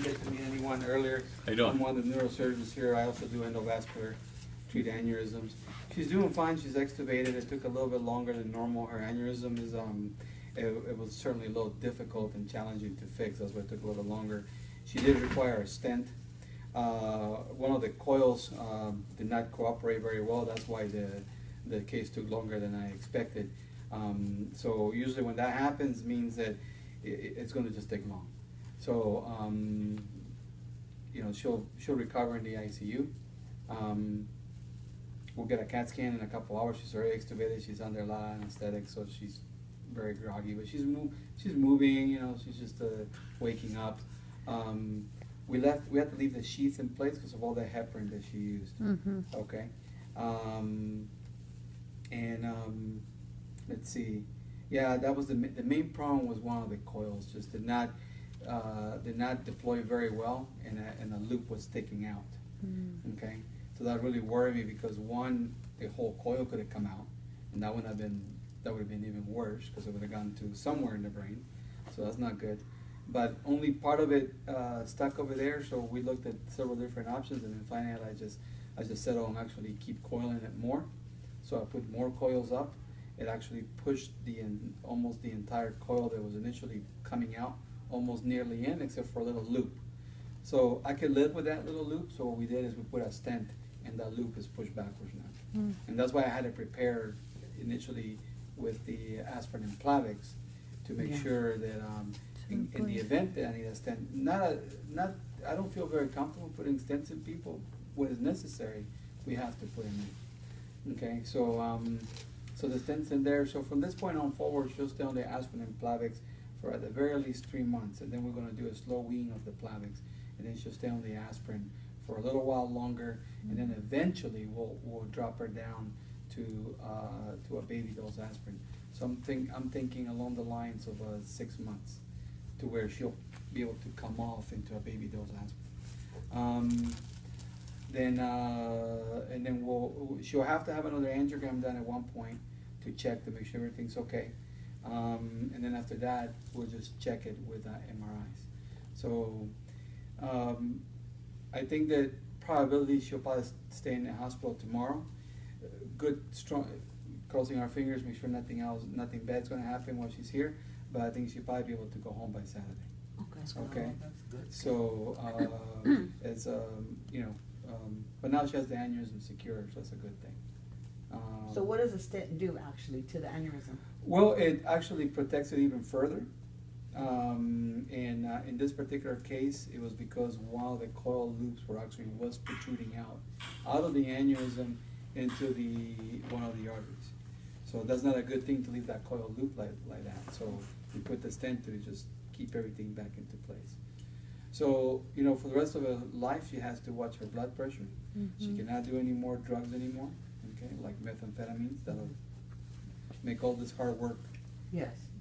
get to meet anyone earlier. How you doing? I'm one of the neurosurgeons here. I also do endovascular, treat aneurysms. She's doing fine. She's extubated. It took a little bit longer than normal. Her aneurysm is, it was certainly a little difficult and challenging to fix. That's why it took a little longer. She did require a stent. One of the coils did not cooperate very well. That's why the case took longer than I expected. So usually when that happens means that it's going to just take long. So you know, she'll recover in the ICU. We'll get a CAT scan in a couple hours. She's already extubated. She's under a lot of anesthetic, so she's very groggy. But she's moving. You know, she's just waking up. We had to leave the sheath in place because of all the heparin that she used. Mm-hmm. Okay. Let's see. Yeah, that was the main problem was one of the coils just did not deploy very well, and a loop was sticking out. Mm. Okay, so that really worried me because one, the whole coil could have come out, and that would have been even worse because it would have gone to somewhere in the brain. So that's not good. But only part of it stuck over there, so we looked at several different options, and then finally I just settled on actually keep coiling it more. So I put more coils up. It actually pushed almost the entire coil that was initially coming out almost nearly in, except for a little loop. So I could live with that little loop. So what we did is we put a stent, and that loop is pushed backwards now. Mm. And that's why I had it prepared initially with the aspirin and Plavix to make sure that in the event that I need a stent, I don't feel very comfortable putting stents in people. What is necessary, we have to put them in. Okay, so so the stent's in there. So from this point on forward, she'll stay on the aspirin and Plavix for at the very least 3 months, and then we're going to do a slow wean of the Plavix, and then she'll stay on the aspirin for a little while longer, and then eventually we'll drop her down to a baby dose aspirin. So I'm thinking along the lines of 6 months, to where she'll be able to come off into a baby dose aspirin. And then she'll have to have another angiogram done at one point to check to make sure everything's okay. And then after that, we'll just check it with MRIs. So I think that probability she'll probably stay in the hospital tomorrow. Good, strong, crossing our fingers, make sure nothing bad's going to happen while she's here. But I think she'll probably be able to go home by Saturday. Okay. That's good. So it's you know, but now she has the aneurysm secure, so that's a good thing. So what does a stent do actually to the aneurysm? Well, it actually protects it even further. In this particular case, it was because one of the coil loops was protruding out of the aneurysm into one of the arteries. So that's not a good thing to leave that coil loop like that. So we put the stent to just keep everything back into place. So, you know, for the rest of her life, she has to watch her blood pressure. Mm-hmm. She cannot do any more drugs anymore, okay, like methamphetamines. That'll make all this hard work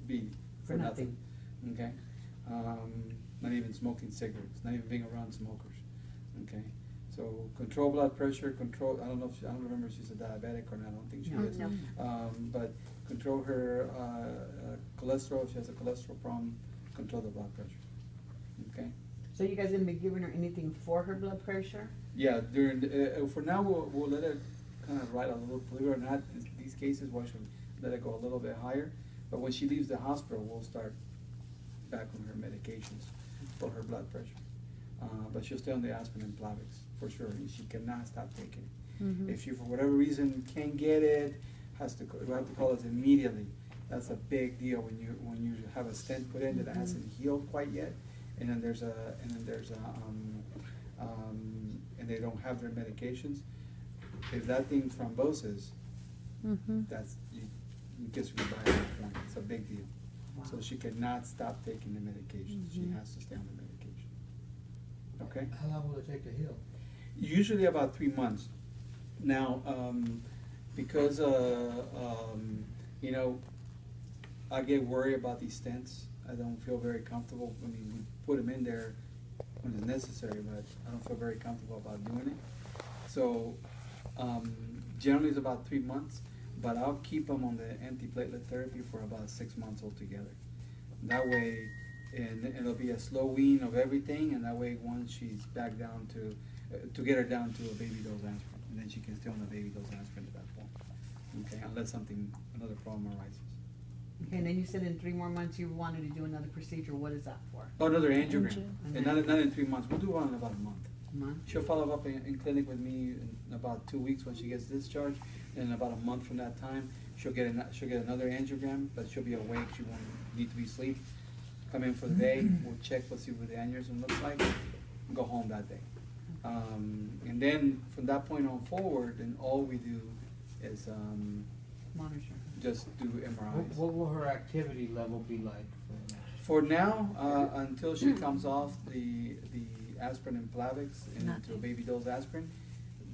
be for nothing. Okay, not even smoking cigarettes, not even being around smokers. Okay, so control blood pressure, control. I don't remember if she's a diabetic or not. I don't think she is. No. But control her cholesterol. If she has a cholesterol problem, control the blood pressure. Okay. So you guys gonna be giving her anything for her blood pressure? Yeah, for now we'll let it kind of ride a little. Believe it or not, in these cases, we should let it go a little bit higher. But when she leaves the hospital, we'll start back on her medications for her blood pressure. But she'll stay on the aspirin and Plavix for sure. And she cannot stop taking it. Mm-hmm. If she, for whatever reason, can't get it, we have to call us immediately. That's a big deal when you have a stent put in that hasn't healed quite yet, and then and they don't have their medications. If that thing thromboses, that's you gets you by that point. It's a big deal. Wow. So she cannot stop taking the medication. She has to stay on the medication. Okay. How long will it take to heal? Usually about 3 months. Now, because you know, I get worried about these stents. I don't feel very comfortable. I mean, we put them in there when it's necessary, but I don't feel very comfortable about doing it. So generally it's about 3 months, but I'll keep them on the antiplatelet therapy for about 6 months altogether. That way, and it'll be a slow wean of everything, and that way once she's back down to get her down to a baby dose aspirin, and then she can stay on the baby dose aspirin at that point. Okay, unless another problem arises. Okay, and then you said in 3 more months you wanted to do another procedure. What is that for? Oh, another angiogram, Angio. and not in 3 months. We'll do one in about a month. A month? She'll follow up in clinic with me in about 2 weeks when she gets discharged, and in about a month from that time, she'll get another angiogram, but she'll be awake. She won't need to be asleep. Come in for the day. We'll check. We'll see what the aneurysm looks like. And go home that day. And then from that point on forward, then all we do is Monitor. just do MRIs. What will her activity level be like? For now, until she comes off the aspirin and Plavix into a baby dose aspirin,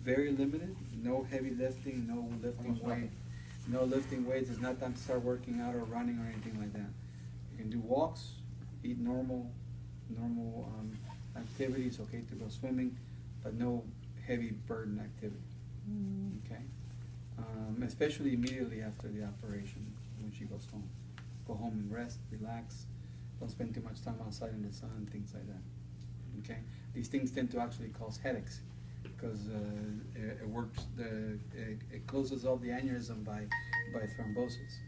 very limited. No heavy lifting, no lifting weight, no lifting weights. It's not time to start working out or running or anything like that. You can do walks, eat normal activities. Okay, to go swimming, but no heavy burden activity. Okay, especially immediately after the operation when she goes home. Go home and rest, relax. Don't spend too much time outside in the sun, things like that. Okay, these things tend to actually cause headaches because it closes off the aneurysm by thrombosis.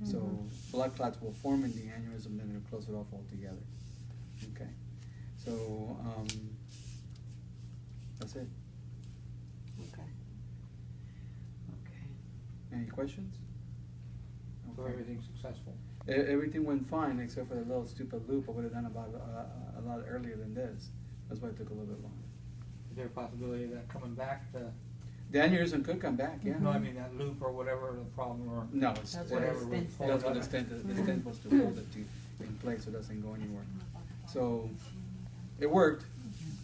So blood clots will form in the aneurysm, then it'll close it off altogether. Okay, so that's it. Okay. Okay. Any questions? So everything's successful? Everything went fine except for the little stupid loop. I would have done about a lot earlier than this. That's why it took a little bit longer. Is there a possibility of that coming back to? The aneurysm could come back, yeah. No, I mean that loop or whatever the problem or. No, it's That's what whatever. the stent was that's what pulled the out. stent was to hold it in place so it doesn't go anywhere. So it worked,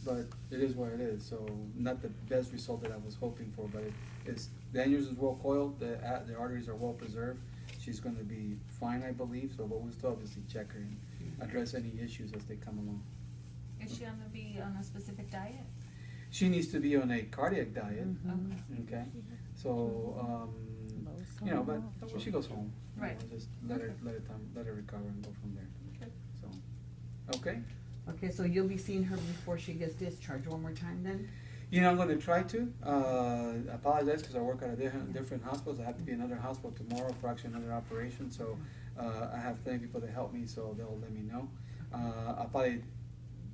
but it is what it is. So not the best result that I was hoping for, but it's the aneurysm is well coiled, the arteries are well preserved. She's going to be fine, I believe. So, but we'll still obviously check her and address any issues as they come along. Is she going to be on a specific diet? She needs to be on a cardiac diet. Okay. Okay, so but when she goes home, Right. just let her recover and go from there. Okay. So, okay. Okay, so you'll be seeing her before she gets discharged one more time then? I'm going to try to. I apologize because I work at a different hospitals. I have to be in another hospital tomorrow for actually another operation. So I have plenty of people to help me, so they'll let me know. I probably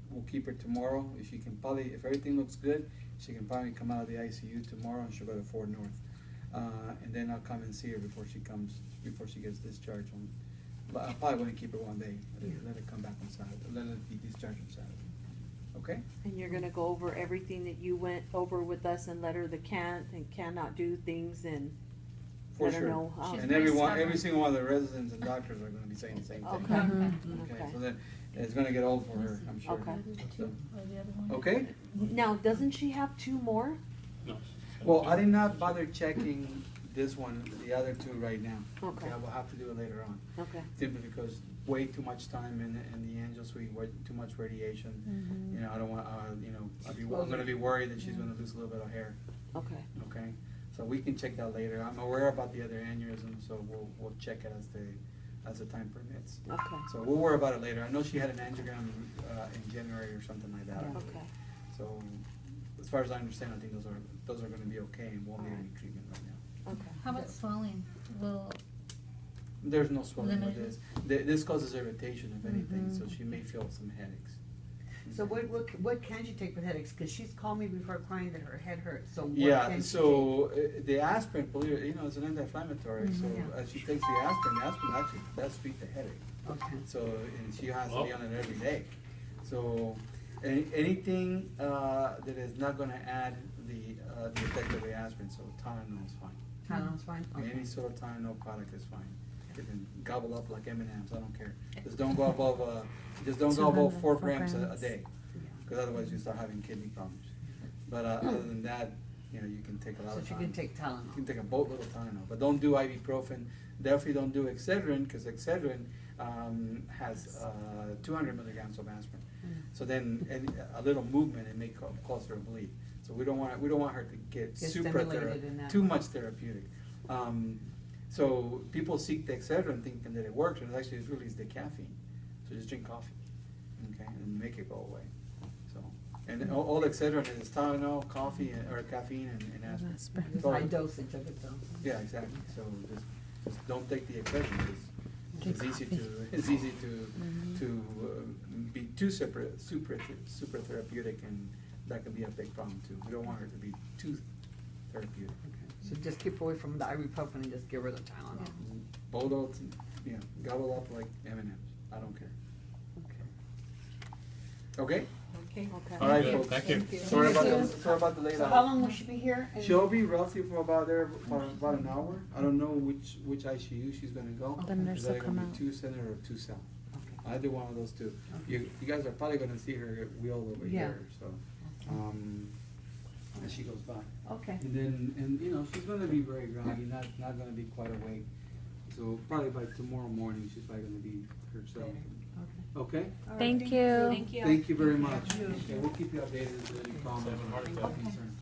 will keep her tomorrow. If everything looks good, she can probably come out of the ICU tomorrow and she'll go to Fort North. And then I'll come and see her before she gets discharged. But I probably wouldn't keep her one day. Let her come back on Saturday. Let her be discharged on Saturday. Okay? And you're gonna go over everything that you went over with us and let her the can and cannot do things and For let her sure. know. She's And very every stubborn. single one of the residents and doctors are gonna be saying the same thing. Okay. Okay, Okay. so then, it's gonna get old for her, I'm sure. Okay. So, okay? Now, doesn't she have 2 more? Well, I did not bother checking this one, the other 2 right now. Okay. I will have to do it later on. Okay. Simply because way too much time in the angel suite, way too much radiation. I don't want, I'm gonna be worried that she's gonna lose a little bit of hair. Okay. Okay, so we can check that later. I'm aware about the other aneurysm, so we'll check it as the time permits. Okay. So we'll worry about it later. I know she had an angiogram in January or something like that. Yeah. Okay. So as far as I understand, I think those are gonna be okay and won't need any treatment right now. Okay. How about swelling? Will, There's no swelling with Limited. this. This causes irritation, if anything, so she may feel some headaches. So what can she take for headaches? Because she's called me before crying that her head hurts, so what Yeah, can she so the aspirin, believe it, it's an anti-inflammatory, so Yeah. as she takes the aspirin actually does treat the headache. take? Okay. So, and she has to be on it every day. So, anything that is not gonna add the effect of the aspirin, so Tylenol is fine. Tylenol's fine? Okay. Any sort of Tylenol product is fine. You can gobble up like M&Ms, I don't care. Just don't go above 4 grams a day, because otherwise you start having kidney problems. But other than that, you can take a lot So of she time. can take You Tylenol? can take a boatload of Tylenol, but don't do ibuprofen. Definitely don't do Excedrin, because Excedrin has 200 milligrams of aspirin. So then a little movement, it may cause her to bleed. So we don't want her to get super stimulated in that too way. much therapeutic. So people seek the Excedrin thinking that it works, and it actually really is the caffeine. So just drink coffee. and make it go away, so. And all Excedrin is Tylenol, coffee, or caffeine and aspirin. Just high dosage of it though. Yeah, exactly, so just don't take the Excedrin, it's easy to be too super therapeutic, and that can be a big problem too. We don't want her to be too therapeutic. So just keep away from the ibuprofen and just give her the Tylenol. Bulldogs, yeah, gobble up like M&Ms, I don't care. Okay? Okay. Okay. All right, Good, folks. thank you. Sorry about Thank the, sorry about the late So hour. how long will she be here? And- She'll be roughly for about about an hour. I don't know which ICU she's gonna go. The nurse Is will that come gonna be out. 2 center or 2 south? Okay. Either one of those two. Okay. You guys are probably gonna see her wheel over Yeah. here, so, as she goes by. Okay. And then, you know, she's gonna be very groggy, not gonna be quite awake. So probably by tomorrow morning, she's probably gonna be herself. Okay? All right, Thank you. Thank you. Thank you very much. Thank you. Okay, we'll keep you updated if there's any problems or concerns.